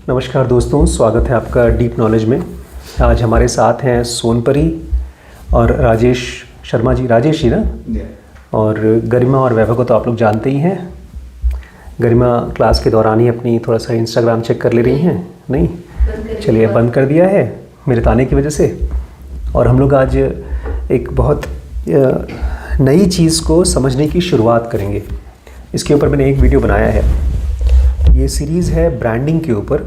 नमस्कार दोस्तों, स्वागत है आपका डीप नॉलेज में। आज हमारे साथ हैं सोनपरी और राजेश शर्मा जी। राजेश ही ना? और गरिमा और वैभव को तो आप लोग जानते ही हैं। गरिमा क्लास के दौरान ही अपनी थोड़ा सा इंस्टाग्राम चेक कर ले रही हैं। नहीं, चलिए बंद कर दिया है मेरे ताने की वजह से। और हम लोग आज एक बहुत नई चीज़ को समझने की शुरुआत करेंगे। इसके ऊपर मैंने एक वीडियो बनाया है। ये सीरीज़ है ब्रांडिंग के ऊपर।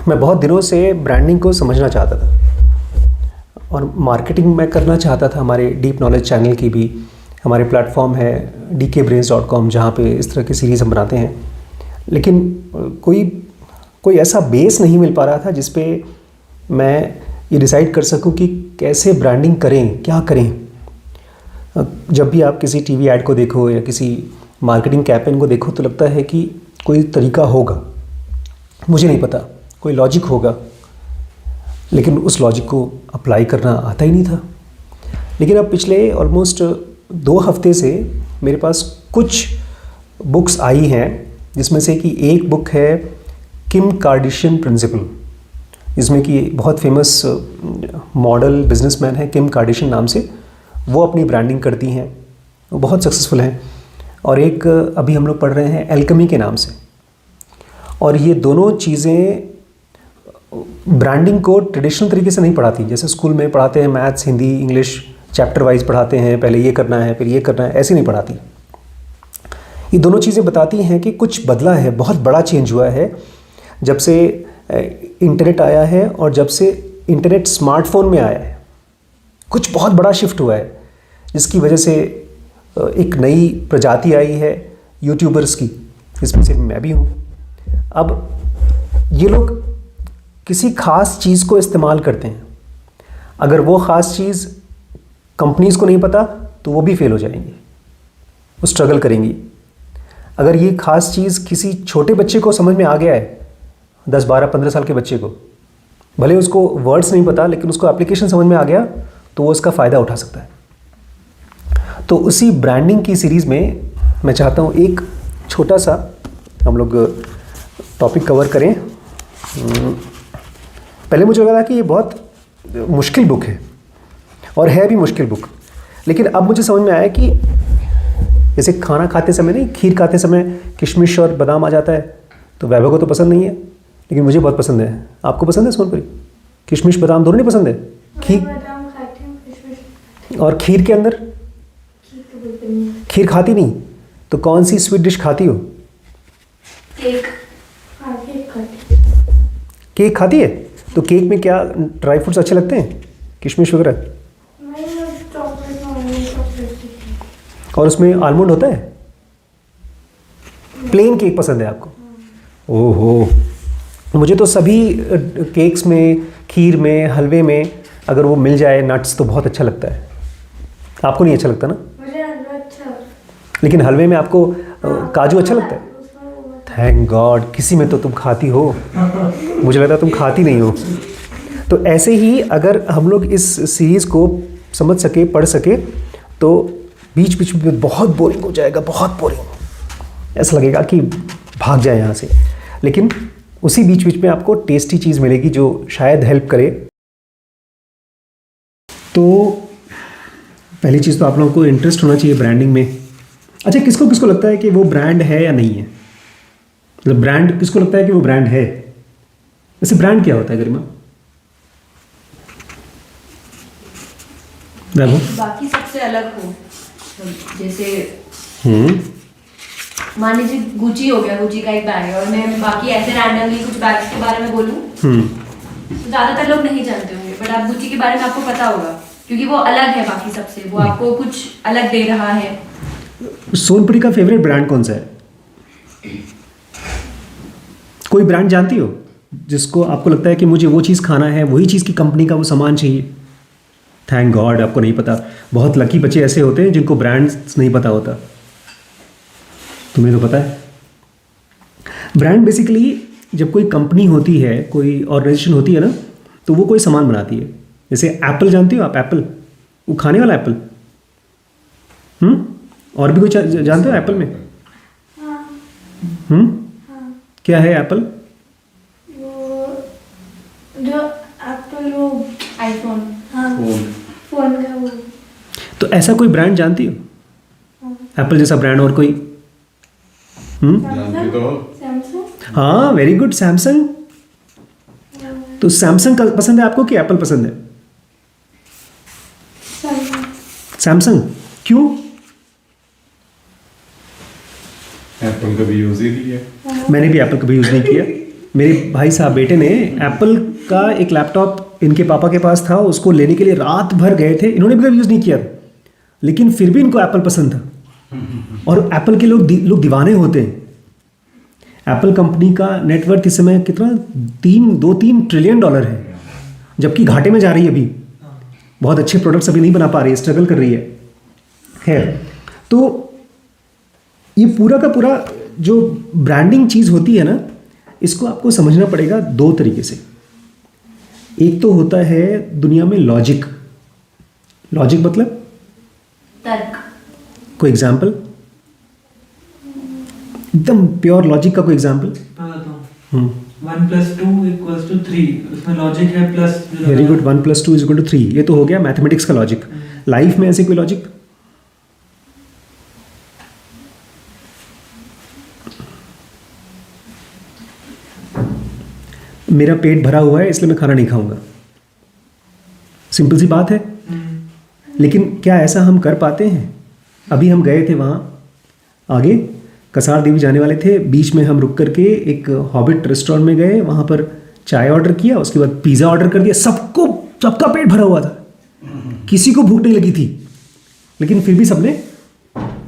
मैं बहुत दिनों से ब्रांडिंग को समझना चाहता था और मार्केटिंग मैं करना चाहता था। हमारे डीप नॉलेज चैनल की भी हमारे प्लेटफॉर्म है dkbrains.com, जहाँ पे इस तरह की सीरीज़ हम बनाते हैं। लेकिन कोई ऐसा बेस नहीं मिल पा रहा था जिस पे मैं ये डिसाइड कर सकूं कि कैसे ब्रांडिंग करें, क्या करें। जब भी आप किसी टीवी ऐड को देखो या किसी मार्केटिंग कैंपेन को देखो तो लगता है कि कोई तरीका होगा, मुझे नहीं पता, कोई लॉजिक होगा, लेकिन उस लॉजिक को अप्लाई करना आता ही नहीं था। लेकिन अब पिछले ऑलमोस्ट 2 हफ्ते से मेरे पास कुछ बुक्स आई हैं, जिसमें से कि एक बुक है किम कार्दाशियन प्रिंसिपल, जिसमें कि बहुत फेमस मॉडल बिजनेसमैन है किम कार्दाशियन नाम से। वो अपनी ब्रांडिंग करती हैं, वो बहुत सक्सेसफुल हैं। और एक अभी हम लोग पढ़ रहे हैं एल्केमी के नाम से। और ये दोनों चीज़ें ब्रांडिंग को ट्रेडिशनल तरीके से नहीं पढ़ाती। जैसे स्कूल में पढ़ाते हैं maths, Hindi, English chapter wise पढ़ाते हैं, पहले ये करना है फिर ये करना है, ऐसे नहीं पढ़ाती। ये दोनों चीज़ें बताती हैं कि कुछ बदला है, बहुत बड़ा चेंज हुआ है जब से इंटरनेट आया है और जब से इंटरनेट स्मार्टफोन में आया है। कुछ बहुत बड़ा शिफ्ट हुआ है, जिसकी वजह से एक नई प्रजाति आई है यूट्यूबर्स की, जिसमें से मैं भी हूँ। अब ये लोग किसी ख़ास चीज़ को इस्तेमाल करते हैं। अगर वो ख़ास चीज़ कंपनीज़ को नहीं पता तो वो भी फेल हो जाएंगी, वो स्ट्रगल करेंगी। अगर ये ख़ास चीज़ किसी छोटे बच्चे को समझ में आ गया है, 10, 12, 15 साल के बच्चे को, भले उसको वर्ड्स नहीं पता लेकिन उसको एप्लीकेशन समझ में आ गया, तो वो उसका फ़ायदा उठा सकता है। तो उसी ब्रांडिंग की सीरीज़ में मैं चाहता हूँ एक छोटा सा हम लोग टॉपिक कवर करें। पहले मुझे लगा था कि ये बहुत मुश्किल बुक है, और है भी मुश्किल बुक। लेकिन अब मुझे समझ में आया कि जैसे खाना खाते समय नहीं, खीर खाते समय किशमिश और बादाम आ जाता है, तो वैभव को तो पसंद नहीं है, लेकिन मुझे बहुत पसंद है। आपको पसंद है सोनपरी? किशमिश बादाम दोनों नहीं पसंद है? खीर और खीर के अंदर खीर खाती नहीं, तो कौन सी स्वीट डिश खाती हो? केक। केक खाती है? तो केक में क्या ड्राई फ्रूट्स अच्छे लगते हैं, किशमिश वगैरह? और उसमें आलमंड होता है? प्लेन केक पसंद है आपको? ओहो, मुझे तो सभी केक्स में, खीर में, हलवे में अगर वो मिल जाए नट्स तो बहुत अच्छा लगता है। आपको नहीं अच्छा लगता ना? मुझे हलवा अच्छा। लेकिन हलवे में आपको काजू अच्छा लगता है? थैंक गॉड, किसी में तो तुम खाती हो, मुझे लगता तुम खाती नहीं हो। तो ऐसे ही अगर हम लोग इस सीरीज़ को समझ सके, पढ़ सके, तो बीच बीच में बहुत बोरिंग हो जाएगा, बहुत बोरिंग, ऐसा लगेगा कि भाग जाए यहाँ से। लेकिन उसी बीच बीच में आपको टेस्टी चीज़ मिलेगी जो शायद हेल्प करे। तो पहली चीज़ तो आप लोगों को इंटरेस्ट होना चाहिए ब्रांडिंग में। अच्छा, किसको किसको लगता है कि वो ब्रांड है या नहीं है? मतलब ब्रांड किसको लगता है कि वो ब्रांड है? वैसे ब्रांड क्या होता है गरिमा? बाकी सबसे अलग हो, जैसे मान लीजिए गुची हो गया, गुची का एक बैग है, और मैं बाकी ऐसे रैंडमली कुछ बैग्स के बारे में बोलूं तो ज़्यादातर लोग नहीं जानते होंगे, बट आप गुची के बारे में आपको पता होगा क्योंकि वो अलग है बाकी सबसे, वो आपको कुछ अलग दे रहा है। सोनपरी का फेवरेट ब्रांड कौन सा है? कोई ब्रांड जानती हो जिसको आपको लगता है कि मुझे वो चीज़ खाना है, वही चीज़ की कंपनी का वो सामान चाहिए? थैंक गॉड आपको नहीं पता। बहुत लकी बच्चे ऐसे होते हैं जिनको ब्रांड्स नहीं पता होता। तुम्हें तो पता है। ब्रांड बेसिकली जब कोई कंपनी होती है, कोई ऑर्गेनाइजेशन होती है ना, तो वो कोई सामान बनाती है। जैसे एप्पल जानती हो आप? एप्पल, वो खाने वाला एप्पल। और भी कुछ जानते हो एप्पल में? क्या है एप्पल? आईफोन। हाँ फोन फोन का वो। तो ऐसा कोई ब्रांड जानती हो, एप्पल जैसा ब्रांड और कोई? जानते तो हो। सैमसंग। हाँ वेरी गुड, सैमसंग। तो सैमसंग का पसंद है आपको कि एप्पल पसंद है? सैमसंग क्यों? एप्पल कभी यूज ही नहीं किया। मैंने भी एप्पल कभी यूज़ नहीं किया। मेरे भाई साहब बेटे ने एप्पल का एक लैपटॉप इनके पापा के पास था, उसको लेने के लिए रात भर गए थे, इन्होंने भी कभी यूज़ नहीं किया, लेकिन फिर भी इनको एप्पल पसंद था। और एप्पल के लोग दीवाने होते हैं। एप्पल कंपनी का नेटवर्थ इस समय कितना, 2-3 ट्रिलियन डॉलर है, जबकि घाटे में जा रही है अभी। बहुत अच्छे प्रोडक्ट्स अभी नहीं बना पा रही है, स्ट्रगल कर रही है। तो ये पूरा का पूरा जो ब्रांडिंग चीज़ होती है ना, इसको आपको समझना पड़ेगा 2 तरीके से। एक तो होता है दुनिया में लॉजिक। लॉजिक मतलब तर्क। कोई एग्जाम्पल, एकदम प्योर लॉजिक का कोई एग्जाम्पल? मैं बताता हूँ। 1+2=3, उसमें लॉजिक है प्लस। वेरी गुड, 1+2=3, ये तो हो गया मैथमेटिक्स का लॉजिक। लाइफ में ऐसे कोई लॉजिक? मेरा पेट भरा हुआ है इसलिए मैं खाना नहीं खाऊंगा, सिंपल सी बात है। लेकिन क्या ऐसा हम कर पाते हैं? अभी हम गए थे वहाँ आगे कसार देवी जाने वाले थे, बीच में हम रुक करके एक हॉबिट रेस्टोरेंट में गए, वहाँ पर चाय ऑर्डर किया, उसके बाद पिज़्ज़ा ऑर्डर कर दिया। सबका पेट भरा हुआ था, किसी को भूख नहीं लगी थी, लेकिन फिर भी सबने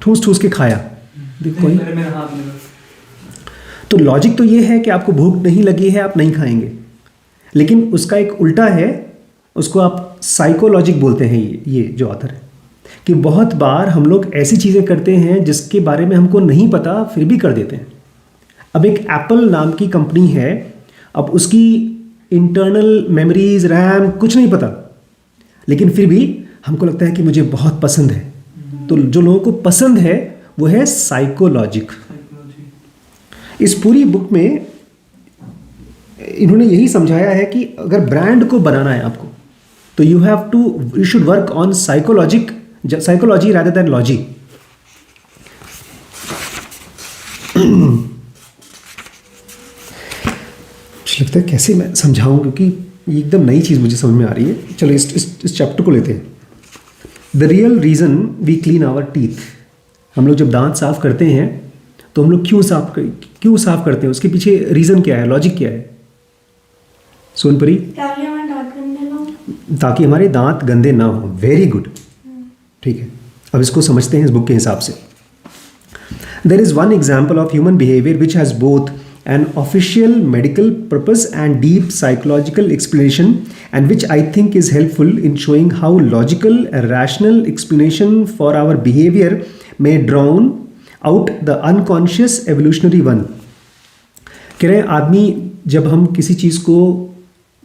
ठूस ठूस के खाया। देखो कोई, मेरे हाथ में तो लॉजिक तो ये है कि आपको भूख नहीं लगी है, आप नहीं खाएंगे। लेकिन उसका एक उल्टा है, उसको आप साइकोलॉजिक बोलते हैं। ये जो ऑथर है कि बहुत बार हम लोग ऐसी चीज़ें करते हैं जिसके बारे में हमको नहीं पता, फिर भी कर देते हैं। अब एक एप्पल नाम की कंपनी है, अब उसकी इंटरनल मेमोरीज, रैम कुछ नहीं पता, लेकिन फिर भी हमको लगता है कि मुझे बहुत पसंद है। तो जो लोगों को पसंद है वो है साइकोलॉजिक। इस पूरी बुक में इन्होंने यही समझाया है कि अगर ब्रांड को बनाना है आपको, तो you should work on psychology rather than logy. लगता है कैसे मैं समझाऊं, क्योंकि ये एकदम नई चीज़ मुझे समझ में आ रही है। चलो इस चैप्टर को लेते हैं। The real reason we clean our teeth. हम लोग जब दांत साफ करते हैं तो हम लोग क्यों साफ करते हैं, उसके पीछे रीज़न क्या है, लॉजिक क्या है? सोनपरी? ताकि हमारे दांत गंदे ना हो। वेरी गुड, ठीक है। अब इसको समझते हैं इस बुक के हिसाब से। There is one example of human behaviour which has both an official medical purpose and deep psychological explanation, and which I think is helpful in showing how logical and rational explanation for our behavior may drown out the unconscious evolutionary one. कह रहे हैं आदमी जब हम किसी चीज़ को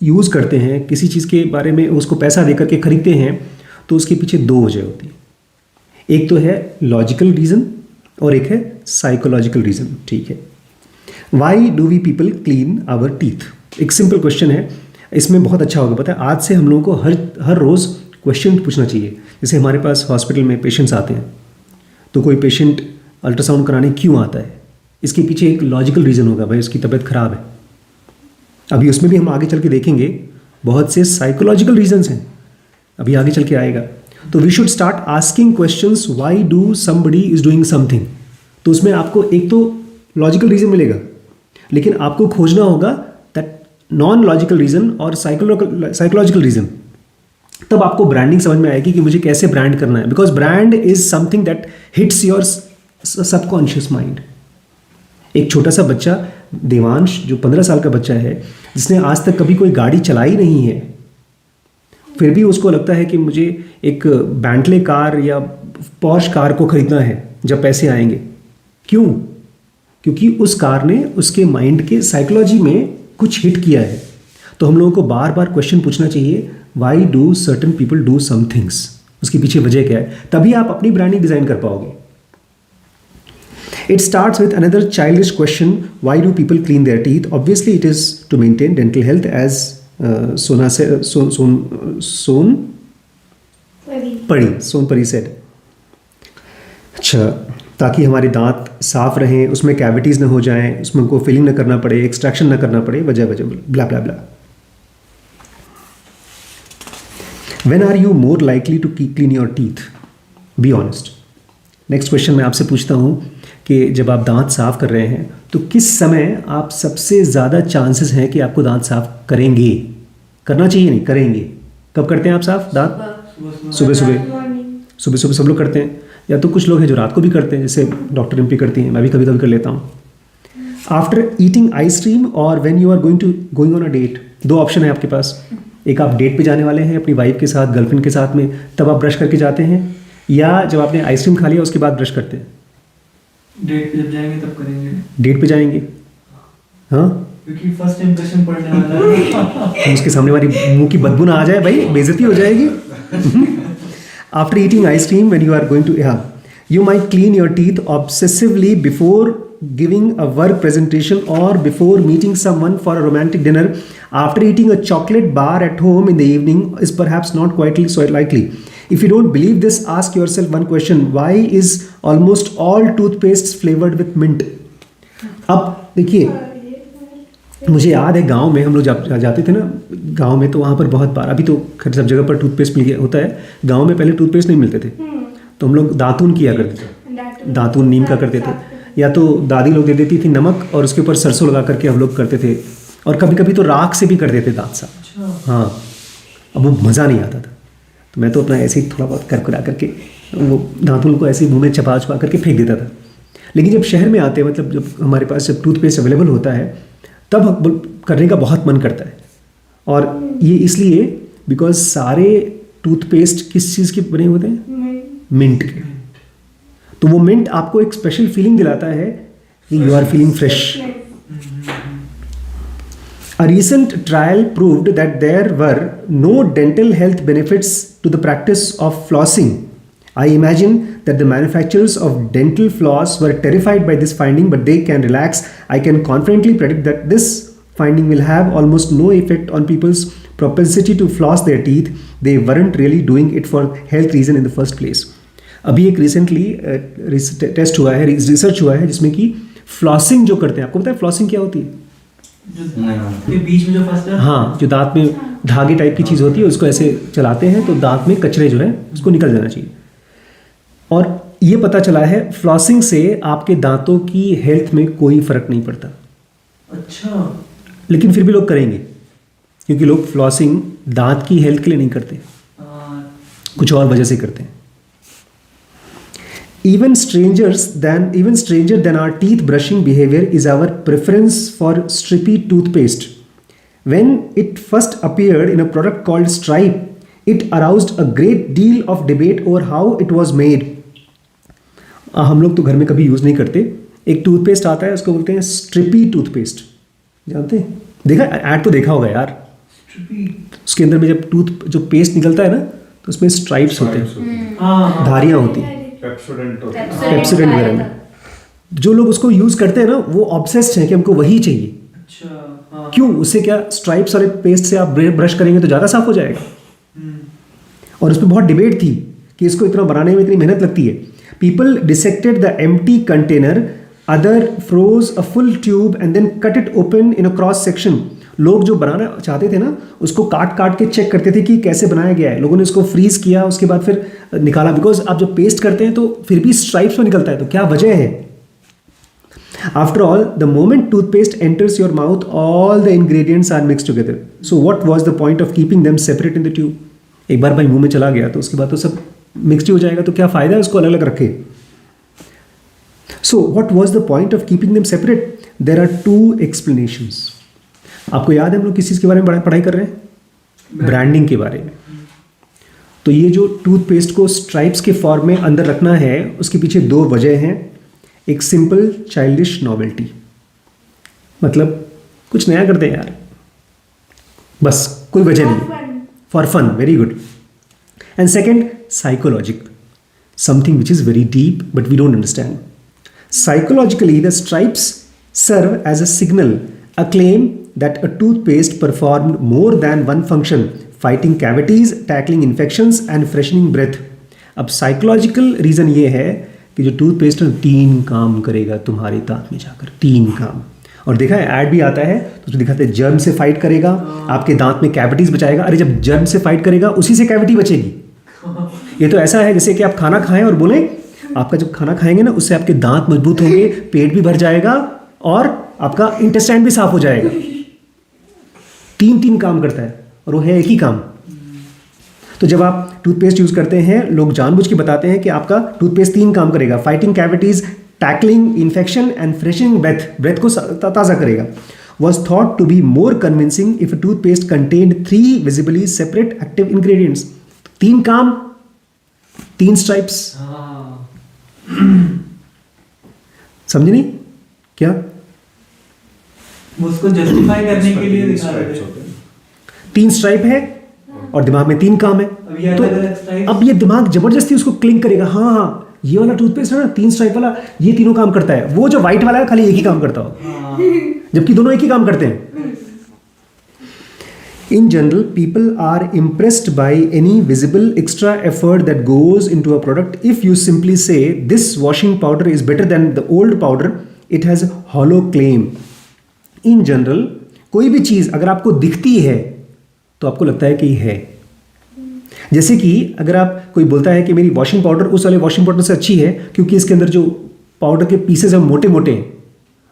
use करते हैं, किसी चीज़ के बारे में उसको पैसा देकर के खरीदते हैं, तो उसके पीछे 2 वजह होती है। एक तो है लॉजिकल रीज़न और एक है साइकोलॉजिकल रीज़न, ठीक है। Why do we people clean our teeth? एक सिंपल क्वेश्चन है, इसमें बहुत अच्छा होगा। पता है आज से हम लोगों को हर रोज़ क्वेश्चन पूछना चाहिए। जैसे हमारे पास हॉस्पिटल में पेशेंट्स आते हैं, तो कोई पेशेंट अल्ट्रासाउंड कराने क्यों आता है, इसके पीछे एक लॉजिकल रीज़न होगा, भाई उसकी तबीयत ख़राब है। अभी उसमें भी हम आगे चल के देखेंगे बहुत से साइकोलॉजिकल रीजंस हैं, अभी आगे चल के आएगा। तो we should start asking questions, why do somebody is doing something. तो उसमें आपको एक तो लॉजिकल रीज़न मिलेगा, लेकिन आपको खोजना होगा दैट नॉन लॉजिकल रीज़न और साइकोलॉजिकल रीज़न। तब आपको ब्रांडिंग समझ में आएगी कि मुझे कैसे ब्रांड करना है, because brand is something that hits your subconscious mind. एक छोटा सा बच्चा देवांश जो 15 साल का बच्चा है, जिसने आज तक कभी कोई गाड़ी चलाई नहीं है, फिर भी उसको लगता है कि मुझे एक बेंटले कार या पॉर्श कार को खरीदना है जब पैसे आएंगे। क्यों? क्योंकि उस कार ने उसके माइंड के साइकोलॉजी में कुछ हिट किया है। तो हम लोगों को बार बार क्वेश्चन पूछना चाहिए, why do certain people do some things, उसके पीछे वजह क्या है, तभी आप अपनी ब्रांडिंग डिजाइन कर पाओगे। It starts with another childish question, why do people clean their teeth? Obviously it is to maintain dental health, as सोना से सोनपरी सेड। अच्छा, ताकि हमारे दांत साफ रहें, उसमें कैविटीज़ ना हो जाएं, उसमें हमको फिलिंग ना करना पड़े, एक्सट्रैक्शन ना करना पड़े, वजह ब्ला ब्ला ब्ला। When are you more likely to keep clean your teeth? Be honest. Next question मैं आपसे पूछता हूँ कि जब आप दांत साफ कर रहे हैं तो किस समय आप सबसे ज़्यादा चांसेस हैं कि आपको दांत साफ करेंगे? करना चाहिए नहीं, करेंगे। कब करते हैं आप साफ दांत? सुबह सुबह सब लोग करते हैं, या तो कुछ लोग हैं जो रात को भी करते हैं, जैसे डॉक्टर एमपी करती हैं, मैं भी कभी कभी कर लेता हूँ। आफ्टर ईटिंग आइसक्रीम और when you are going on a date, दो ऑप्शन है आपके पास। एक, आप डेट पे जाने वाले हैं अपनी वाइफ के साथ, गर्लफ्रेंड के साथ में, तब आप ब्रश करके जाते हैं, या जब आपने आइसक्रीम खा लिया उसके बाद ब्रश करते हैं? डेट पे जब जाएंगे तब करेंगे। डेट पे जाएंगे, हाँ, क्योंकि फर्स्ट इंप्रेशन पड़ने वाला है। उसके सामने वाली मुंह की बदबू ना आ जाए भाई, बेइज्जती हो जाएगी। After eating ice cream when you are going to, you might clean your teeth obsessively before giving a work presentation or before meeting someone for a romantic dinner. After eating a chocolate bar at home in the evening is perhaps not quite so likely. If you don't believe this, ask yourself one question: why is almost all toothpaste flavored with mint? अब देखिए, मुझे याद है गांव में हम लोग जब जाते थे ना गांव में, तो वहाँ पर बहुत बार, अभी तो खैर सब जगह पर टूथपेस्ट मिल गया होता है, गांव में पहले टूथपेस्ट नहीं मिलते थे, तो हम लोग दातून किया करते थे, दातून नीम का करते थे, या तो दादी लोग दे देती थी नमक और उसके ऊपर सरसों लगा करके हम लोग करते थे, और कभी कभी तो राख से भी कर देते दांत साफ। हाँ, अब वो मज़ा नहीं आता था, तो मैं तो अपना ऐसे ही थोड़ा बहुत करकुरा करके वो दातून को ऐसे ही मुँह में चबा करके फेंक देता था। लेकिन जब शहर में आते हैं, मतलब जब हमारे पास जब टूथपेस्ट अवेलेबल होता है, तब करने का बहुत मन करता है। और ये इसलिए बिकॉज सारे टूथपेस्ट किस चीज़ के बने होते हैं? मिंट के। तो वो मिंट आपको एक स्पेशल फीलिंग दिलाता है कि you are feeling fresh. A recent trial proved that there were no dental health benefits to the practice of flossing. I imagine that the manufacturers of dental floss were terrified by this finding, but they can relax. I can confidently predict that this finding will have almost no effect on people's propensity to floss their teeth. They weren't really doing it for health reason in the first place. अभी एक recently test हुआ है, research हुआ है, जिसमें कि flossing जो करते हैं, आपको पता है फ्लॉसिंग क्या होती है? ये बीच में जो फंसता है, हाँ, जो दांत में धागे टाइप की चीज़ होती है, उसको ऐसे चलाते हैं तो दांत में कचरे जो है उसको निकल जाना चाहिए। और ये पता चला है फ्लॉसिंग से आपके दांतों की हेल्थ में कोई फर्क नहीं पड़ता। अच्छा, लेकिन फिर भी लोग करेंगे, क्योंकि लोग फ्लॉसिंग दांत की हेल्थ के लिए नहीं करते, कुछ और वजह से करते हैं। Even stranger than our teeth brushing behavior is our preference for Strippy toothpaste. When it first appeared in a product called Stripe, it aroused a great deal of debate over how it was made. हम लोग तो घर में कभी use नहीं करते। एक toothpaste आता है, उसको बोलते हैं स्ट्रिपी टूथपेस्ट, जानते हैं? देखा, ऐड तो देखा होगा यार। उसके अंदर में जब जो पेस्ट निकलता है ना, तो उसमें स्ट्राइप्स होते हैं, धारियाँ होती हैं, पेप्सोडेंट वगैरह में। जो लोग उसको यूज़ करते हैं ना, वो ऑब्सेस्ड हैं कि हमको वही चाहिए। अच्छा, क्यों? उससे क्या, स्ट्राइप्स वाले पेस्ट से आप ब्रश करेंगे तो ज़्यादा साफ हो जाएगा। और उसमें बहुत डिबेट थी कि इसको इतना बनाने में इतनी मेहनत लगती है। People dissected the empty container, other froze a full tube and then cut it open in a cross section. लोग जो बनाना चाहते थे ना, उसको काट काट के चेक करते थे कि कैसे बनाया गया है। लोगों ने उसको फ्रीज किया, उसके बाद फिर निकाला, बिकॉज आप जब पेस्ट करते हैं तो फिर भी स्ट्राइप्स में निकलता है, तो क्या वजह है? After all, the moment toothpaste enters your mouth, all the ingredients are mix together. So what was the point of keeping them separate in the tube? एक बार भाई मुंह में चला गया तो उसके बाद तो सब मिक्सड हो जाएगा, तो क्या फ़ायदा है उसको अलग अलग रखे? So what was the point of keeping them separate? There are two explanations. आपको याद है हम लोग किस चीज़ के बारे में पढ़ाई कर रहे हैं? ब्रांडिंग के बारे में। तो ये जो टूथपेस्ट को स्ट्राइप्स के फॉर्म में अंदर रखना है, उसके पीछे दो वजह हैं। एक सिंपल चाइल्डिश नॉवेल्टी, मतलब कुछ नया करते हैं यार, बस कोई वजह नहीं, for fun, very good. And second, psychologic, something which is very deep but we don't understand. Psychologically, the stripes serve as a signal, a claim that a toothpaste performed more than one function, fighting cavities, tackling infections and freshening breath. अब psychological reason ये है कि जो toothpaste है 3 काम करेगा तुम्हारे दांत में जाकर, 3 काम। और देखा है ऐड भी आता है तो उसमें दिखाते हैं जर्म से फाइट करेगा, आपके दांत में कैविटीज बचाएगा। अरे जब जर्म से फाइट करेगा उसी से कैविटी बचेगी। ये तो ऐसा है जैसे कि आप खाना खाएं और बोलें आपका जब खाना खाएंगे ना उससे आपके दांत मजबूत होंगे, पेट भी भर जाएगा और आपका इंटेस्टाइन भी साफ हो जाएगा। 3 काम करता है और वो है एक ही काम। तो जब आप टूथपेस्ट यूज करते हैं लोग जानबूझ के बताते हैं कि आपका टूथपेस्ट 3 काम करेगा, fighting cavities, tackling infection and freshing breath को ताज़ा करेगा। Was thought to be more convincing if a toothpaste contained 3 visibly separate active ingredients. 3 काम, 3 stripes. समझे नहीं क्या? वो उसको जस्टिफाई करने के लिए दिखा रहे थे। 3 स्ट्राइप है और दिमाग में 3 काम है। तो अब ये दिमाग जबरदस्ती उसको क्लिंक करेगा, हाँ ये वाला टूथपेस्ट है ना 3 स्ट्राइप वाला, ये तीनों काम करता है। वो जो व्हाइट वाला है खाली एक ही काम करता हो, जबकि दोनों एक ही काम करते हैं। In general, people are impressed by any visible extra effort that goes into a product. If you simply say this washing powder is better than the old powder, it has a hollow claim. In general, कोई भी चीज़ अगर आपको दिखती है तो आपको लगता है कि ये है। जैसे कि अगर आप कोई बोलता है कि मेरी वॉशिंग पाउडर उस वाले वॉशिंग पाउडर से अच्छी है क्योंकि इसके अंदर जो पाउडर के पीसेस हैं मोटे मोटे हैं,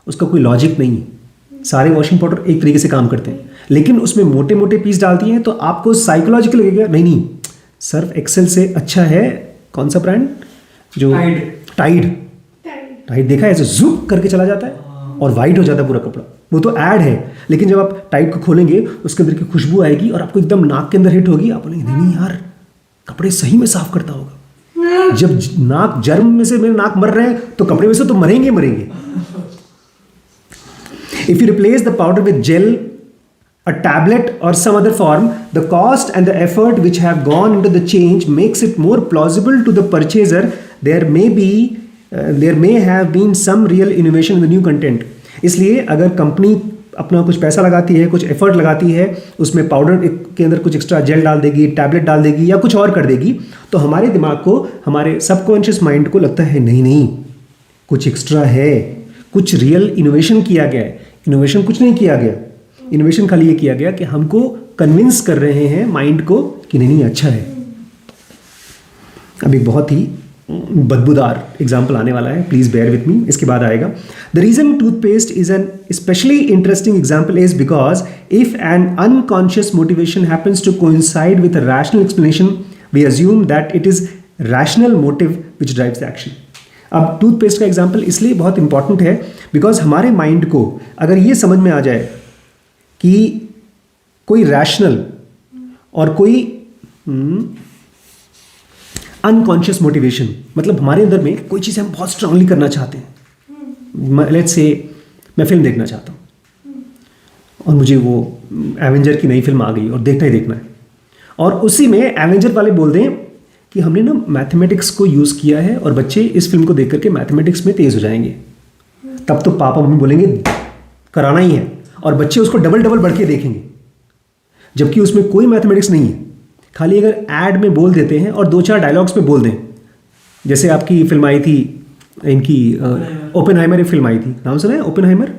उसका कोई लॉजिक नहीं है। सारे वॉशिंग पाउडर एक तरीके से काम करते हैं, लेकिन उसमें मोटे मोटे पीस डालती हैं तो आपको साइकोलॉजिकल लगेगा नहीं सर्फ एक्सेल से अच्छा है। कौन सा ब्रांड? जो टाइड देखा है ऐसे ज़ूप करके चला जाता है और वाइट हो जाता है पूरा कपड़ा। वो तो ऐड है, लेकिन जब आप टाइड को खोलेंगे उसके अंदर की खुशबू आएगी और आपको एकदम नाक के अंदर हिट होगी। आप बोलेंगे नहीं यार कपड़े सही में साफ करता होगा। जब नाक जर्म में से मेरे नाक मर रहे हैं तो कपड़े में से तो मरेंगे। If you replace the powder with gel, a tablet or some other form, the cost and the effort which have gone into the change makes it more plausible to the purchaser. There may have been some real innovation in the new content. इसलिए अगर company अपना कुछ पैसा लगाती है, कुछ effort लगाती है, उसमें पाउडर के अंदर कुछ एक्स्ट्रा जेल डाल देगी, टैबलेट डाल देगी या कुछ और कर देगी, तो हमारे दिमाग को, हमारे सबकॉन्शियस माइंड को लगता है नहीं कुछ एक्स्ट्रा है, कुछ रियल इनोवेशन किया गया है। इनोवेशन कुछ नहीं किया गया, इनोवेशन खाली ये किया गया कि हमको कन्विंस कर रहे हैं माइंड को कि नहीं अच्छा है। अब एक बहुत ही बदबूदार एग्जाम्पल आने वाला है, प्लीज बेयर विथ मी, इसके बाद आएगा। The reason toothpaste is an especially interesting example is because if an unconscious motivation happens to coincide with a rational explanation we assume that it is rational motive which drives the action. अब toothpaste का example इसलिए बहुत important है because हमारे mind को अगर ये समझ में आ जाए कि कोई रैशनल और कोई अनकॉन्शियस मोटिवेशन, मतलब हमारे अंदर में कोई चीज़ हम बहुत स्ट्रांगली करना चाहते हैं। लेट्स से मैं फिल्म देखना चाहता हूँ और मुझे वो एवेंजर की नई फिल्म आ गई और देखना ही देखना है, और उसी में एवेंजर वाले बोल दें कि हमने ना मैथमेटिक्स को यूज़ किया है और बच्चे इस फिल्म को देख करके मैथमेटिक्स में तेज़ हो जाएंगे। तब तो पापा मम्मी बोलेंगे कराना ही है और बच्चे उसको डबल बढ़ के देखेंगे, जबकि उसमें कोई मैथमेटिक्स नहीं है। खाली अगर ऐड में बोल देते हैं और 2-4 डायलॉग्स में बोल दें, जैसे आपकी फिल्म आई थी इनकी ओपेनहाइमर, एक फिल्म आई थी, नाम सुना है ओपेनहाइमर?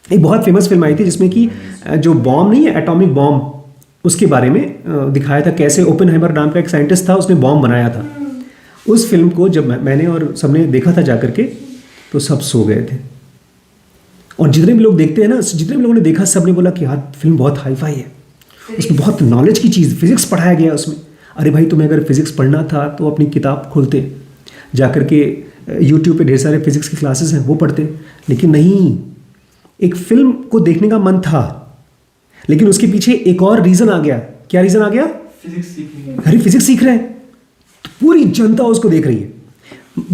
एक बहुत फेमस फिल्म आई थी जिसमें कि जो बॉम्ब नहीं है, एटॉमिक बॉम्ब, उसके बारे में दिखाया था कैसे ओपेनहाइमर नाम का एक साइंटिस्ट था, उसने बॉम्ब बनाया था। उस फिल्म को जब मैंने और सबने देखा था जाकर के तो सब सो गए थे, और जितने भी लोग देखते हैं ना, जितने भी लोगों ने देखा सब ने बोला कि यार फिल्म बहुत हाई-फाई है, उसमें बहुत नॉलेज की चीज़, फिजिक्स पढ़ाया गया उसमें। अरे भाई तुम्हें अगर फिजिक्स पढ़ना था तो अपनी किताब खोलते, जाकर के यूट्यूब पे ढेर सारे फिजिक्स की क्लासेस हैं वो पढ़ते, लेकिन नहीं, एक फिल्म को देखने का मन था लेकिन उसके पीछे एक और रीज़न आ गया। क्या रीज़न आ गया? फिजिक्स सीखनी। अरे फिजिक्स सीख रहे हैं तो पूरी जनता उसको देख रही है।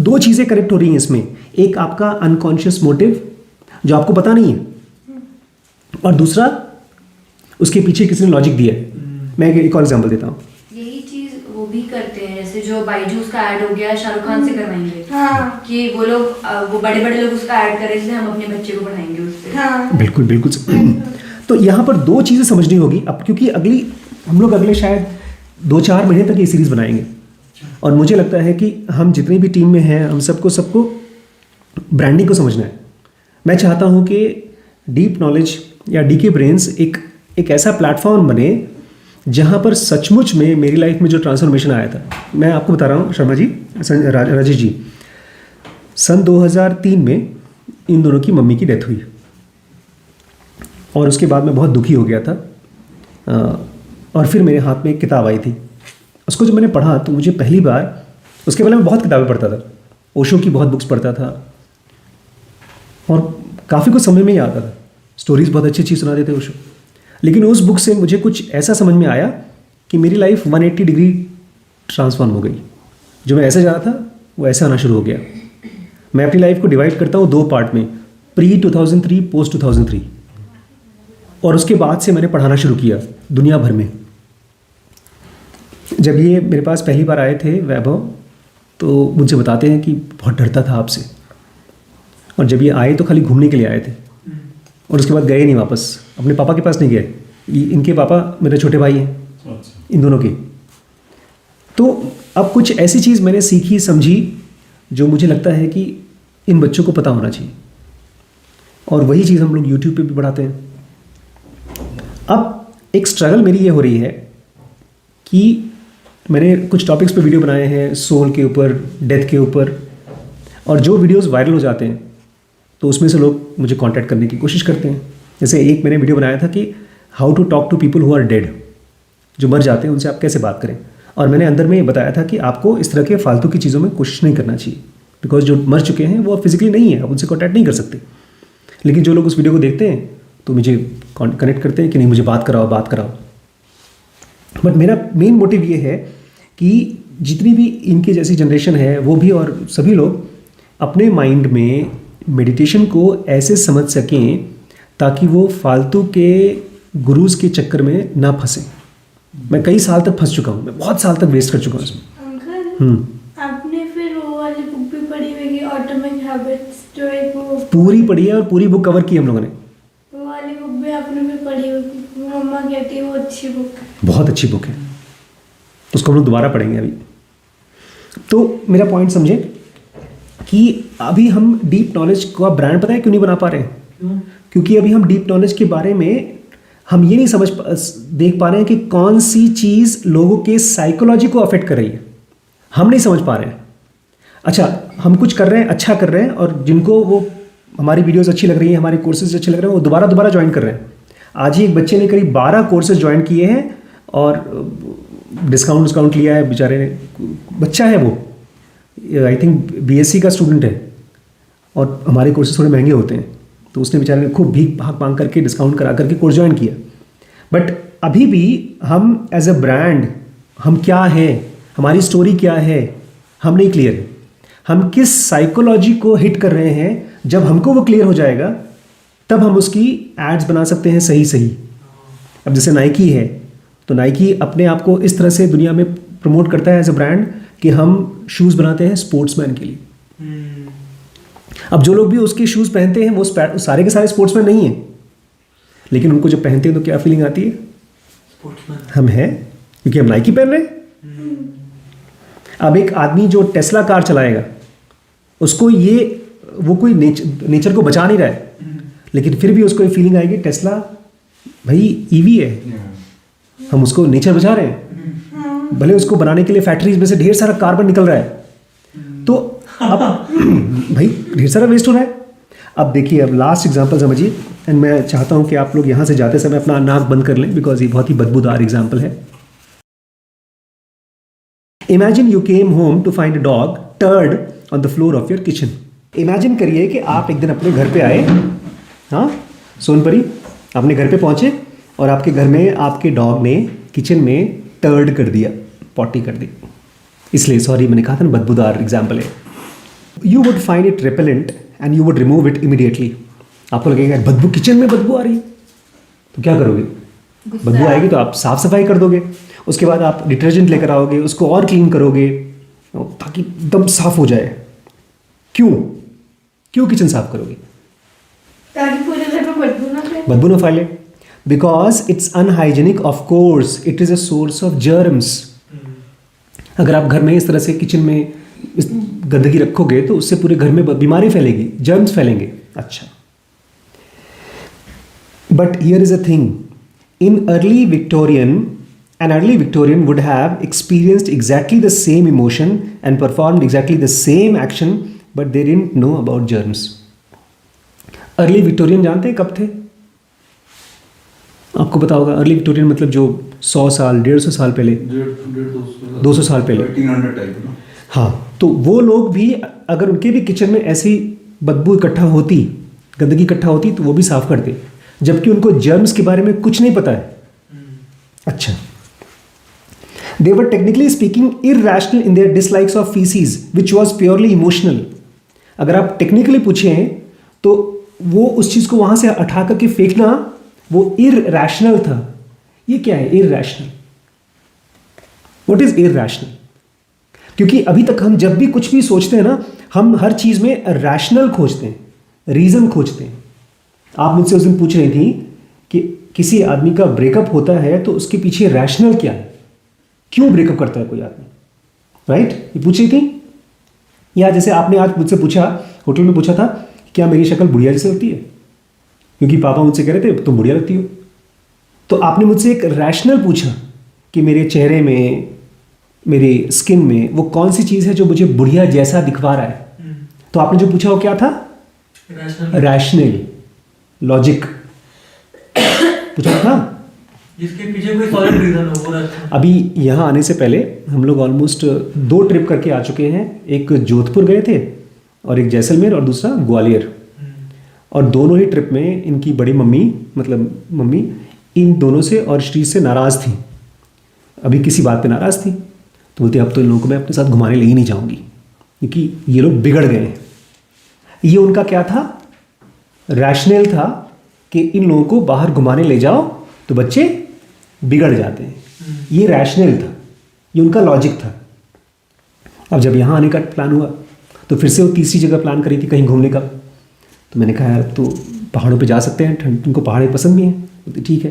2 चीज़ें करेक्ट हो रही हैं इसमें, एक आपका अनकॉन्शियस मोटिव जो आपको पता नहीं है, और दूसरा उसके पीछे किसी ने लॉजिक दिया है। मैं एक और एग्जांपल देता हूँ। यही चीज वो भी करते हैं, जैसे जो बाईजूस का ऐड हो गया शाहरुख खान से करवाएंगे, कि वो लोग वो बड़े लोग उसका ऐड करें इसलिए हम अपने बच्चे को पढ़ाएंगे उससे। बिल्कुल तो यहाँ पर दो चीज़ें समझनी होगी अब, क्योंकि हम लोग अगले शायद 2-4 महीने तक ये सीरीज़ बनाएंगे, और मुझे लगता है कि हम जितनी भी टीम में हैं हम सबको ब्रांडिंग को समझना है। मैं चाहता हूँ कि डीप नॉलेज या डीके ब्रेन्स एक ऐसा प्लेटफॉर्म बने जहाँ पर सचमुच में मेरी लाइफ में जो ट्रांसफॉर्मेशन आया था, मैं आपको बता रहा हूँ शर्मा जी, राजेश जी, सन 2003 में इन दोनों की मम्मी की डेथ हुई और उसके बाद मैं बहुत दुखी हो गया था। और फिर मेरे हाथ में एक किताब आई थी, उसको जब मैंने पढ़ा तो मुझे पहली बार, उसके पहले मैं बहुत किताबें पढ़ता था, ओशो की बहुत बुक्स पढ़ता था और काफ़ी कुछ समझ में ही आता था, स्टोरीज बहुत अच्छी अच्छी सुनाते थे ओशो। लेकिन उस बुक से मुझे कुछ ऐसा समझ में आया कि मेरी लाइफ 180 डिग्री ट्रांसफॉर्म हो गई। जो मैं ऐसे जा रहा था वो ऐसे आना शुरू हो गया। मैं अपनी लाइफ को डिवाइड करता हूँ 2 पार्ट में, प्री 2003, पोस्ट 2003। और उसके बाद से मैंने पढ़ाना शुरू किया दुनिया भर में। जब ये मेरे पास पहली बार आए थे वैभव, तो मुझे बताते हैं कि बहुत डरता था आपसे, और जब ये आए तो खाली घूमने के लिए आए थे और उसके बाद गए नहीं वापस, अपने पापा के पास नहीं गए। इनके पापा मेरे छोटे भाई हैं, इन दोनों के। तो अब कुछ ऐसी चीज़ मैंने सीखी समझी जो मुझे लगता है कि इन बच्चों को पता होना चाहिए, और वही चीज़ हम लोग यूट्यूब पे भी बढ़ाते हैं। अब एक स्ट्रगल मेरी ये हो रही है कि मैंने कुछ टॉपिक्स पे वीडियो बनाए हैं, सोल के ऊपर, डेथ के ऊपर, और जो वीडियोस वायरल हो जाते हैं तो उसमें से लोग मुझे कांटेक्ट करने की कोशिश करते हैं। जैसे एक मैंने वीडियो बनाया था कि how to talk to people who are dead, जो मर जाते हैं उनसे आप कैसे बात करें। और मैंने अंदर में ये बताया था कि आपको इस तरह के फालतू की चीज़ों में कोशिश नहीं करना चाहिए, बिकॉज जो मर चुके हैं वो फिजिकली नहीं है, आप उनसे कॉन्टैक्ट नहीं कर सकते। लेकिन जो लोग उस वीडियो को देखते हैं तो मुझे कनेक्ट करते हैं कि नहीं मुझे बात कराओ। बट मेरा मेन मोटिव ये है कि जितनी भी इनके जैसी जनरेशन है वो भी, और सभी लोग अपने माइंड में मेडिटेशन को ऐसे समझ सकें ताकि वो फालतू के गुरुज के चक्कर में ना फंसे। मैं कई साल तक फंस चुका हूँ, मैं बहुत साल तक वेस्ट कर चुका हूँ इसमें। अंकल, आपने फिर वो वाली बुक भी पढ़ी होगी, एटॉमिक हैबिट्स, जो एक वो पूरी पढ़ी है और पूरी बुक कवर की हम लोगों ने। वो वाली बुक भी आपने भी पढ़ी होगी, मम्मा कहती है वो अच्छी बुक है। बहुत अच्छी बुक है, उसको हम लोग दोबारा पढ़ेंगे अभी। तो मेरा पॉइंट समझे कि अभी हम डीप नॉलेज का ब्रांड पता है क्यों नहीं बना पा रहे हैं? क्योंकि अभी हम डीप नॉलेज के बारे में हम ये नहीं देख पा रहे हैं कि कौन सी चीज़ लोगों के साइकोलॉजी को अफेक्ट कर रही है, हम नहीं समझ पा रहे हैं। अच्छा, हम कुछ कर रहे हैं, अच्छा कर रहे हैं, और जिनको वो हमारी वीडियोस अच्छी लग रही हैं, हमारे कोर्सेज अच्छे लग रहे हैं, वो दोबारा ज्वाइन कर रहे हैं। आज ही एक बच्चे ने करीब 12 कोर्सेज ज्वाइन किए हैं और डिस्काउंट लिया है बेचारे ने। बच्चा है वो, आई थिंक बीएससी का स्टूडेंट है, और हमारे कोर्सेज थोड़े महंगे होते हैं, तो उसने बेचारे ने खूब भीख भाग मांग करके डिस्काउंट करा करके कोर्स ज्वाइन किया। बट अभी भी हम एज अ ब्रांड, हम क्या हैं, हमारी स्टोरी क्या है, हम नहीं क्लियर है। हम किस साइकोलॉजी को हिट कर रहे हैं, जब हमको वो क्लियर हो जाएगा तब हम उसकी एड्स बना सकते हैं सही। अब जैसे नाइकी है, तो नाइकी अपने आप को इस तरह से दुनिया में प्रमोट करता है एज अ ब्रांड कि हम शूज़ बनाते हैं स्पोर्ट्समैन के लिए। अब जो लोग भी उसके शूज़ पहनते हैं वो सारे के सारे स्पोर्ट्समैन नहीं हैं, लेकिन उनको जब पहनते हैं तो क्या फीलिंग आती है? स्पोर्ट्समैन हम हैं क्योंकि हम नाइकी पहन रहे हैं। अब एक आदमी जो टेस्ला कार चलाएगा, उसको वो कोई नेचर को बचा नहीं रहा है, लेकिन फिर भी उसको ये फीलिंग आएगी टेस्ला भाई ईवी है, हम उसको नेचर बचा रहे हैं। भले उसको बनाने के लिए फैक्ट्रीज में से ढेर सारा कार्बन निकल रहा है, तो अब भाई ढेर सारा वेस्ट हो रहा है। अब देखिए, अब लास्ट एग्जांपल समझिए, एंड मैं चाहता हूं कि आप लोग यहां से जाते समय अपना नाक बंद कर लें, बिकॉज ये बहुत ही बदबूदार एग्जांपल है। Imagine you came home to find a dog turd on the floor of your kitchen. Imagine करिए कि आप एक दिन अपने घर पे आए, हाँ सोनपरी, अपने घर पे पहुंचे और आपके घर में आपके डॉग ने किचन में टर्ड कर दिया, पॉटी कर दी। इसलिए सॉरी, मैंने कहा था ना बदबूदार एग्जाम्पल है। You would find it repellent and you would remove it immediately. आपको लगेगा बदबू, किचन में बदबू आ रही, तो क्या करोगे? बदबू आएगी तो आप साफ सफाई कर दोगे, उसके बाद आप डिटर्जेंट लेकर आओगे, उसको और क्लीन करोगे ताकि एकदम साफ हो जाए। क्यों किचन साफ करोगे? ताकि पूरे घर में बदबू ना फैले। बदबू ना फैले। Because it's unhygienic, of course it is a source of germs. अगर आप घर में इस तरह से किचन में इस गंदगी रखोगे तो उससे पूरे घर में बीमारी फैलेगी, जर्म्स फैलेंगे। अच्छा, but here is a thing, in early Victorian, an early Victorian would have experienced exactly the same emotion and performed exactly the same action, but they didn't know about germs. Early Victorian जानते हैं कब थे? आपको पता होगा, early Victorian मतलब जो 100 साल 150 साल पहले, 200 साल पहले, 1800 टाइप ना। हाँ, तो वो लोग भी अगर उनके भी किचन में ऐसी बदबू इकट्ठा होती, गंदगी इकट्ठा होती, तो वो भी साफ करते, जबकि उनको जर्म्स के बारे में कुछ नहीं पता है। अच्छा, they were technically speaking irrational in their dislikes of feces, which was purely emotional. अगर आप टेक्निकली पूछें तो वो उस चीज़ को वहाँ से उठा करके फेंकना वो irrational था। ये क्या है irrational? What is irrational? क्योंकि अभी तक हम जब भी कुछ भी सोचते हैं ना, हम हर चीज़ में रैशनल खोजते हैं, रीज़न खोजते हैं। आप मुझसे उस दिन पूछ रही थी कि किसी आदमी का ब्रेकअप होता है तो उसके पीछे रैशनल क्या है, क्यों ब्रेकअप करता है कोई आदमी, राइट? ये पूछ रही थी। या जैसे आपने आज मुझसे पूछा, होटल में पूछा था, क्या मेरी शक्ल बुढ़िया जैसे होती है? क्योंकि पापा मुझसे कह रहे थे तुम बुढ़िया लगती हो। तो आपने मुझसे एक रैशनल पूछा कि मेरे चेहरे में, मेरे स्किन में वो कौन सी चीज़ है जो मुझे बुढ़िया जैसा दिखवा रहा है। तो आपने जो पूछा वो क्या था? रैशनल, लॉजिक पूछा था, जिसके पीछे कोई सॉलिड रीजन हो वो रास्ता। अभी यहाँ आने से पहले हम लोग ऑलमोस्ट 2 ट्रिप करके आ चुके हैं। एक जोधपुर गए थे और एक जैसलमेर और दूसरा ग्वालियर। और दोनों ही ट्रिप में इनकी बड़ी मम्मी, मतलब मम्मी, इन दोनों से और श्री से नाराज़ थी। अभी किसी बात पे नाराज़ थी तो बोलती अब तो इन लोगों को मैं अपने साथ घुमाने ले ही नहीं जाऊँगी क्योंकि ये लोग बिगड़ गए हैं। ये उनका क्या था? रैशनल था कि इन लोगों को बाहर घुमाने ले जाओ तो बच्चे बिगड़ जाते हैं। ये रैशनल था, ये उनका लॉजिक था। अब जब यहाँ आने का प्लान हुआ तो फिर से वो तीसरी जगह प्लान करी थी कहीं घूमने का। तो मैंने कहा यार तो पहाड़ों पे जा सकते हैं, ठंड, तुमको पहाड़े पसंद भी हैं? बोलती ठीक है।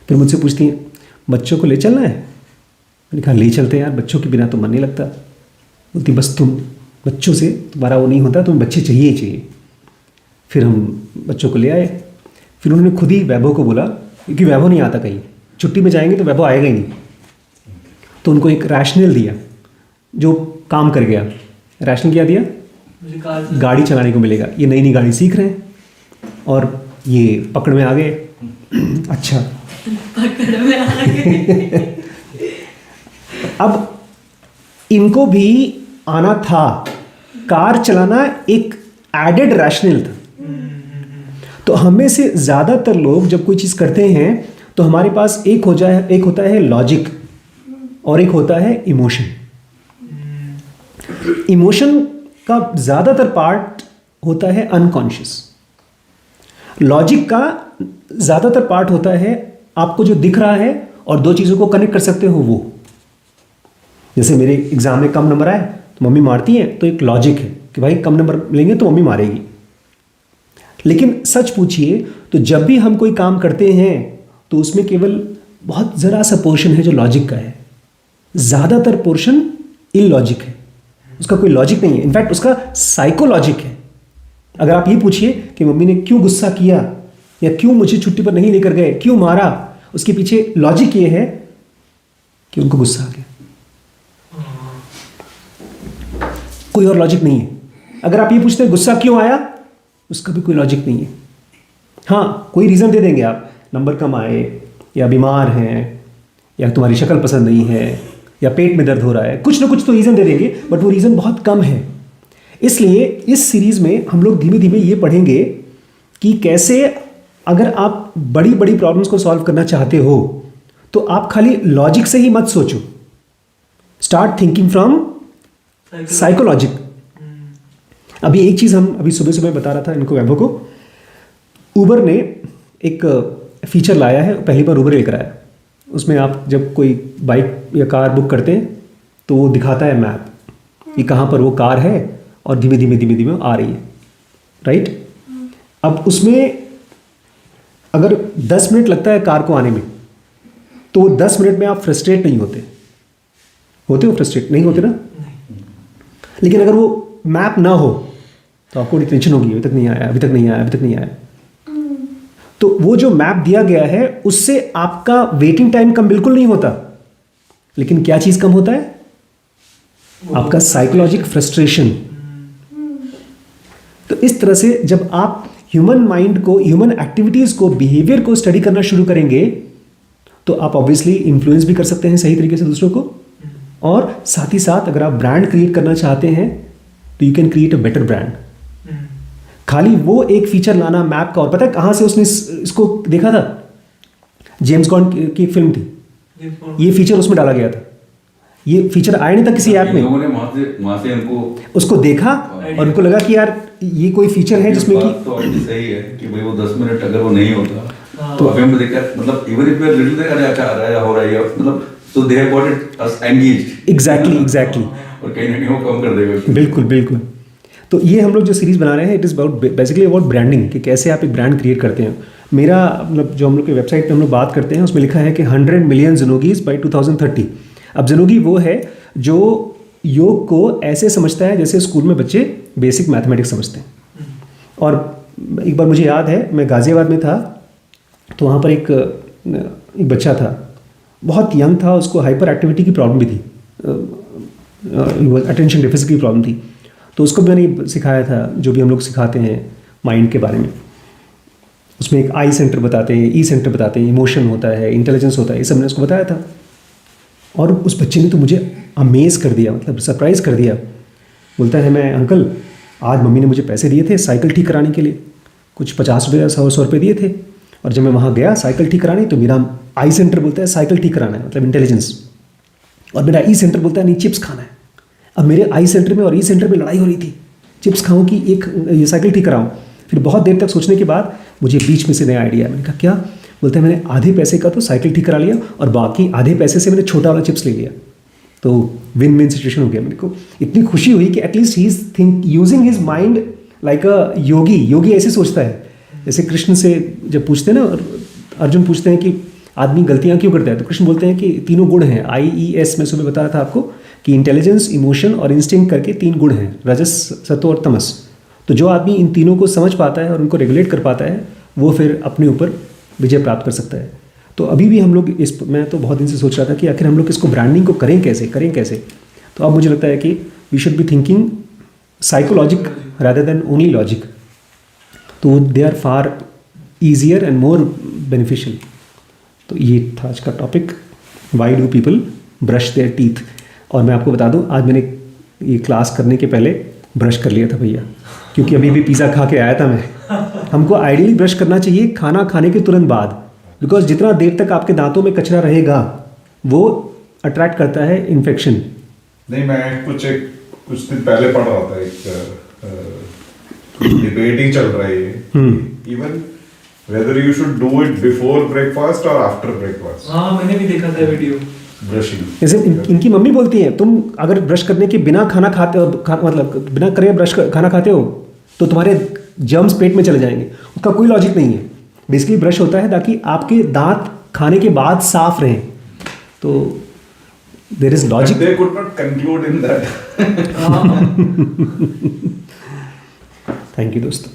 फिर मुझसे पूछती हैं बच्चों को ले चलना है? मैंने कहा ले चलते हैं यार, बच्चों के बिना तो मन नहीं लगता। बोलती बस तुम बच्चों से तुम्हारा वो नहीं होता, तुम्हें बच्चे चाहिए ही चाहिए। फिर हम बच्चों को ले आए। फिर उन्होंने खुद ही वैभव को बोला, क्योंकि वैभव नहीं आता कहीं, छुट्टी में जाएंगे तो वैभव आएगा ही नहीं। तो उनको एक रैशनल दिया जो काम कर गया। रैशनल क्या दिया? गाड़ी चलाने को मिलेगा। ये नई नई गाड़ी सीख रहे हैं और ये पकड़ में आ गए। अच्छा, पकड़ में आ गए। अब इनको भी आना था, कार चलाना एक एडेड रैशनल था। तो हमें से ज़्यादातर लोग जब कोई चीज़ करते हैं तो हमारे पास एक होता है लॉजिक और एक होता है इमोशन। इमोशन का ज़्यादातर पार्ट होता है अनकॉन्शियस। लॉजिक का ज़्यादातर पार्ट होता है आपको जो दिख रहा है और दो चीज़ों को कनेक्ट कर सकते हो वो। जैसे मेरे एग्ज़ाम में कम नंबर आए तो मम्मी मारती है, तो एक लॉजिक है कि भाई कम नंबर लेंगे तो मम्मी मारेगी। लेकिन सच पूछिए तो जब भी हम कोई काम करते हैं तो उसमें केवल बहुत ज़रा सा पोर्शन है जो लॉजिक का है, ज़्यादातर पोर्शन इलॉजिक है, उसका कोई लॉजिक नहीं है। इनफैक्ट उसका साइकोलॉजिक है। अगर आप ये पूछिए कि मम्मी ने क्यों गुस्सा किया या क्यों मुझे छुट्टी पर नहीं लेकर गए, क्यों मारा, उसके पीछे लॉजिक ये है कि उनको गुस्सा आ गया, कोई और लॉजिक नहीं है। अगर आप ये पूछते हैं गुस्सा क्यों आया, उसका भी कोई लॉजिक नहीं है। हाँ, कोई रीज़न दे देंगे आप, नंबर कम आए या बीमार हैं या तुम्हारी शक्ल पसंद नहीं है या पेट में दर्द हो रहा है, कुछ ना कुछ तो रीज़न दे देंगे, बट वो रीज़न बहुत कम है। इसलिए इस सीरीज़ में हम लोग धीमे धीमे ये पढ़ेंगे कि कैसे अगर आप बड़ी बड़ी प्रॉब्लम्स को सॉल्व करना चाहते हो तो आप खाली लॉजिक से ही मत सोचो, स्टार्ट थिंकिंग फ्रॉम साइकोलॉजिक। अभी एक चीज़ हम अभी सुबह सुबह बता रहा था इनको, वैभव को, उबर ने एक फीचर लाया है, पहली बार उबर लेकर आया। उसमें आप जब कोई बाइक या कार बुक करते हैं तो वो दिखाता है मैप कि कहाँ पर वो कार है और धीमे धीमे धीमे धीमे आ रही है, राइट। अब उसमें अगर 10 मिनट लगता है कार को आने में, तो 10 मिनट में आप फ्रस्ट्रेट नहीं होते हो? फ्रस्ट्रेट नहीं होते ना? लेकिन अगर वो मैप ना हो तो आपको बड़ी टेंशन होगी, अभी तक नहीं आया, अभी तक नहीं आया, अभी तक नहीं आया। तो वो जो मैप दिया गया है उससे आपका वेटिंग टाइम कम बिल्कुल नहीं होता, लेकिन क्या चीज़ कम होता है? आपका साइकोलॉजिक फ्रस्ट्रेशन। तो इस तरह से जब आप ह्यूमन माइंड को, ह्यूमन एक्टिविटीज़ को, बिहेवियर को स्टडी करना शुरू करेंगे तो आप ऑब्वियसली इन्फ्लुएंस भी कर सकते हैं सही तरीके से दूसरों को, और साथ ही साथ अगर आप ब्रांड क्रिएट करना चाहते हैं तो you can create a better brand. खाली वो एक फीचर लाना मैप का, और पता है कहाँ से उसने इसको देखा था? जेम्स बॉन्ड की फिल्म थी, ये फीचर उसमें डाला गया था। ये फीचर आया नहीं था किसी ऐप में, लोगों ने वहां से उनको उसको देखा और उनको लगा कि यार ये कोई फीचर है जिसमें कि तो सही है कि भाई वो 10 मिनट अगर वो नहीं होता तो अभी हम देखकर मतलब even if we are little there अरे आ रहा है हो रहा है मतलब, तो they have got it us engaged. Exactly और कहीं ना कहीं वो कम कर देगा। बिल्कुल। तो ये हम लोग जो सीरीज़ बना रहे हैं, it is basically about branding, कि कैसे आप एक ब्रांड क्रिएट करते हैं। मेरा मतलब जो हम लोग की वेबसाइट पे हम लोग बात करते हैं उसमें लिखा है कि 100 मिलियन ज़िनोगीज बाई 2030। अब ज़िनोगी वो है जो योग को ऐसे समझता है जैसे स्कूल में बच्चे बेसिक मैथमेटिक्स समझते हैं। और एक बार मुझे याद है, मैं गाज़ियाबाद में था, तो वहाँ पर एक बच्चा था, बहुत यंग था, उसको हाइपर एक्टिविटी की प्रॉब्लम भी थी, अटेंशन डेफिसिट की प्रॉब्लम थी। तो उसको मैंने सिखाया था जो भी हम लोग सिखाते हैं माइंड के बारे में। उसमें एक आई सेंटर बताते हैं, ई सेंटर बताते हैं, इमोशन होता है, इंटेलिजेंस होता है, ये सब मैंने उसको बताया था। और उस बच्चे ने तो मुझे अमेज कर दिया, मतलब सरप्राइज़ कर दिया। बोलता है, मैं अंकल आज मम्मी ने मुझे पैसे दिए थे साइकिल ठीक कराने के लिए, कुछ 50 रुपये 100 रुपये दिए थे, और जब मैं वहाँ गया साइकिल ठीक कराने तो मेरा आई सेंटर बोलता है साइकिल ठीक कराना है, मतलब इंटेलिजेंस, और मेरा ई सेंटर बोलता है नहीं चिप्स खाना है। अब मेरे आई सेंटर में और ई सेंटर में लड़ाई हो रही थी, चिप्स खाऊं कि ये साइकिल ठीक कराऊं। फिर बहुत देर तक सोचने के बाद मुझे बीच में से नया आइडिया, मैंने कहा क्या? बोलते हैं मैंने आधे पैसे का तो साइकिल ठीक करा लिया और बाकी आधे पैसे से मैंने छोटा वाला चिप्स ले लिया, तो विन विन सिचुएशन हो गया। मेरे को इतनी खुशी हुई कि at least he is using his mind like a yogi. योगी ऐसे सोचता है, जैसे कृष्ण से जब पूछते हैं ना, अर्जुन पूछते हैं कि आदमी गलतियाँ क्यों करता है, तो कृष्ण बोलते हैं कि तीनों गुण हैं, IES मैं सुबह बता रहा था आपको कि इंटेलिजेंस, इमोशन और इंस्टिंक्ट करके 3 गुण हैं, रजस, सत्व और तमस। तो जो आदमी इन तीनों को समझ पाता है और उनको रेगुलेट कर पाता है, वो फिर अपने ऊपर विजय प्राप्त कर सकता है। तो अभी भी हम लोग मैं तो बहुत दिन से सोच रहा था कि आखिर हम लोग इसको ब्रांडिंग को करें कैसे। तो अब मुझे लगता है कि we should be thinking psychologic rather than only logic. तो they are far easier and more beneficial. तो ये था आज का topic, why do people brush their teeth. और मैं आपको बता दूं, आज मैंने ये क्लास करने के पहले ब्रश कर लिया था भैया, क्योंकि अभी भी पिज़्ज़ा खा के आया था मैं। हमको आइडियली ब्रश करना चाहिए खाना खाने के तुरंत बाद, बिकॉज जितना देर तक आपके दांतों में कचरा रहेगा वो अट्रैक्ट करता है इन्फेक्शन। नहीं, मैं कुछ दिन पहले पढ़ रहा था, एक डिबेट ही चल रहा है even whether you should do it before breakfast or after breakfast। हाँ, मैंने भी देखा था वीडियो। ब्रशिंग जैसे इनकी मम्मी बोलती है, तुम अगर ब्रश करने के बिना खाना खाते हो, मतलब बिना करे खाना खाते हो तो तुम्हारे जर्म्स पेट में चले जाएंगे। उसका कोई लॉजिक नहीं है। बेसिकली ब्रश होता है ताकि आपके दांत खाने के बाद साफ रहें। तो there is logic. they could not conclude in that। Thank you दोस्तों।